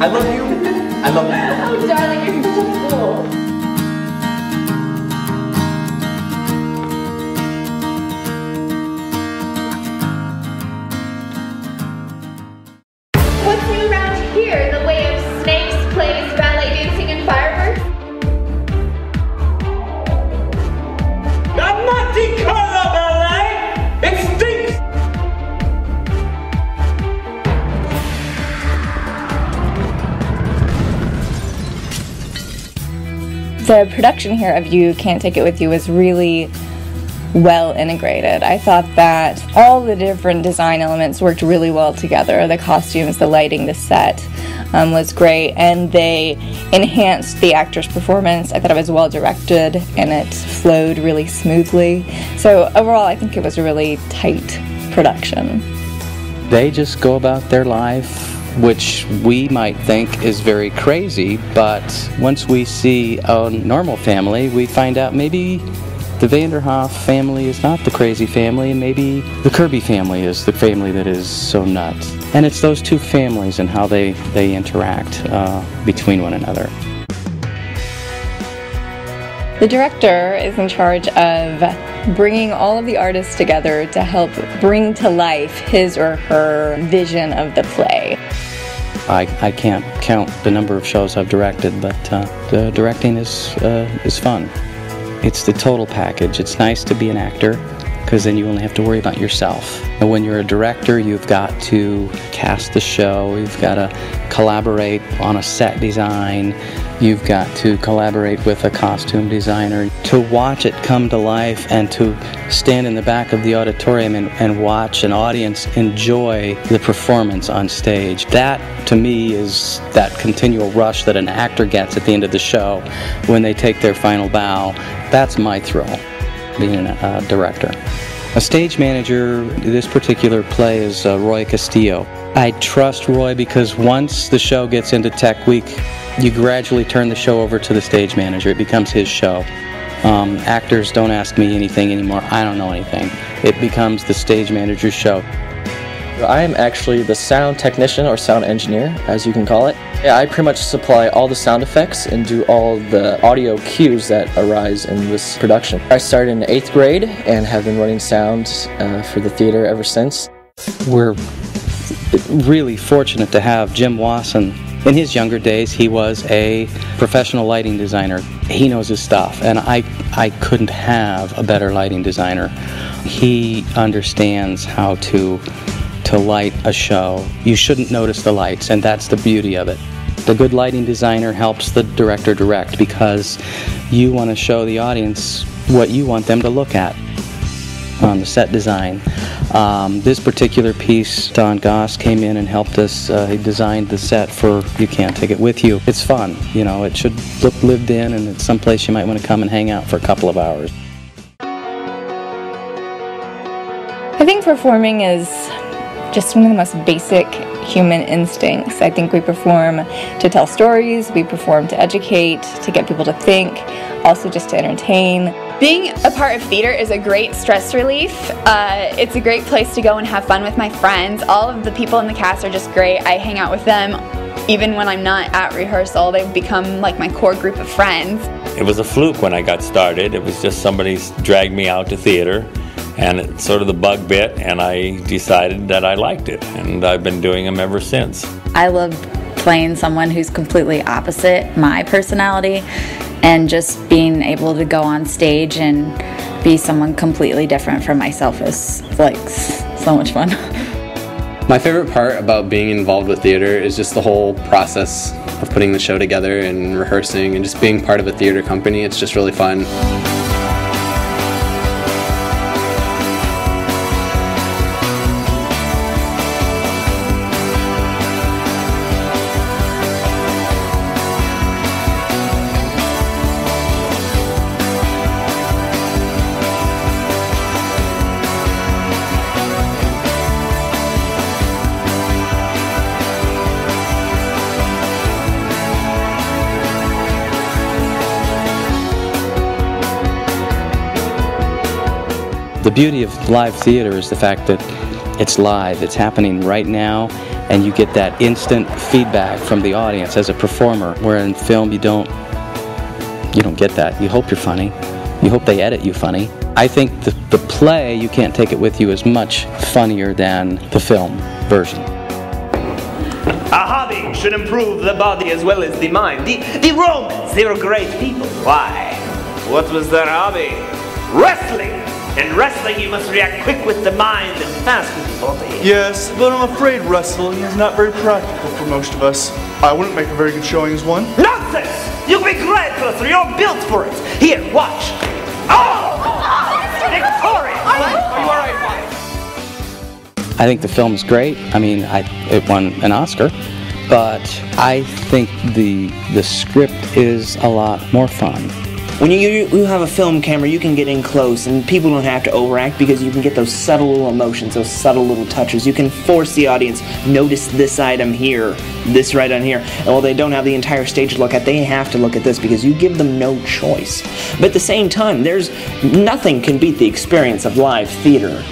I love you. I love you. Oh, darling, you're such a fool. What's new around here in the way of snakes, plays, ballet dancing, and fireworks? I'm not the color of LA. It stinks. The production here of You Can't Take It With You was really well integrated. I thought that all the different design elements worked really well together. The costumes, the lighting, the set was great, and they enhanced the actor's performance. I thought it was well directed and it flowed really smoothly. So overall, I think it was a really tight production. They just go about their life, which we might think is very crazy, but once we see a normal family, we find out maybe the Vanderhoff family is not the crazy family, and maybe the Kirby family is the family that is so nuts. And it's those two families and how they interact between one another. The director is in charge of bringing all of the artists together to help bring to life his or her vision of the play. I can't count the number of shows I've directed, but the directing is fun. It's the total package. It's nice to be an actor because then you only have to worry about yourself. And when you're a director, you've got to cast the show, you've got to collaborate on a set design, you've got to collaborate with a costume designer. To watch it come to life and to stand in the back of the auditorium and watch an audience enjoy the performance on stage, that to me is that continual rush that an actor gets at the end of the show when they take their final bow. That's my thrill, being a director. A stage manager, this particular play is Roy Castillo. I trust Roy because once the show gets into Tech Week, you gradually turn the show over to the stage manager. It becomes his show. Actors don't ask me anything anymore. I don't know anything. It becomes the stage manager's show. I am actually the sound technician or sound engineer, as you can call it. I pretty much supply all the sound effects and do all the audio cues that arise in this production. I started in 8th grade and have been running sound for the theater ever since. We're really fortunate to have Jim Wasson. In his younger days, he was a professional lighting designer. He knows his stuff, and I couldn't have a better lighting designer. He understands how to light a show. You shouldn't notice the lights, and that's the beauty of it. The good lighting designer helps the director direct because you want to show the audience what you want them to look at on the set design. This particular piece, Don Goss came in and helped us. He designed the set for You Can't Take It With You. It's fun, you know, it should look lived in, and it's someplace you might want to come and hang out for a couple of hours. I think performing is just one of the most basic human instincts. I think we perform to tell stories, we perform to educate, to get people to think, also just to entertain. Being a part of theater is a great stress relief. It's a great place to go and have fun with my friends. All of the people in the cast are just great. I hang out with them even when I'm not at rehearsal. They've become like my core group of friends. It was a fluke when I got started. It was just somebody dragged me out to theater, and it sort of the bug bit, and I decided that I liked it, and I've been doing them ever since. I love playing someone who's completely opposite my personality, and just being able to go on stage and be someone completely different from myself is like so much fun. My favorite part about being involved with theater is just the whole process of putting the show together and rehearsing and just being part of a theater company. It's just really fun. The beauty of live theater is the fact that it's live, it's happening right now, and you get that instant feedback from the audience as a performer, where in film you don't get that. You hope you're funny. You hope they edit you funny. I think the play, You Can't Take It With You, is much funnier than the film version. A hobby should improve the body as well as the mind. The Romans, they were great people. Why? What was their hobby? Wrestling! In wrestling, you must react quick with the mind and fast with the body. Yes, but I'm afraid wrestling is not very practical for most of us. I wouldn't make a very good showing as one. Nonsense! You'll be glad, Closer. You're built for it. Here, watch. Oh! Victorious! Are you alright, Mike? I think the film's great. I mean, it won an Oscar, but I think the script is a lot more fun. When you have a film camera, you can get in close and people don't have to overact because you can get those subtle little emotions, those subtle little touches. You can force the audience, notice this item here, this right on here. And while they don't have the entire stage to look at, they have to look at this because you give them no choice. But at the same time, nothing can beat the experience of live theater.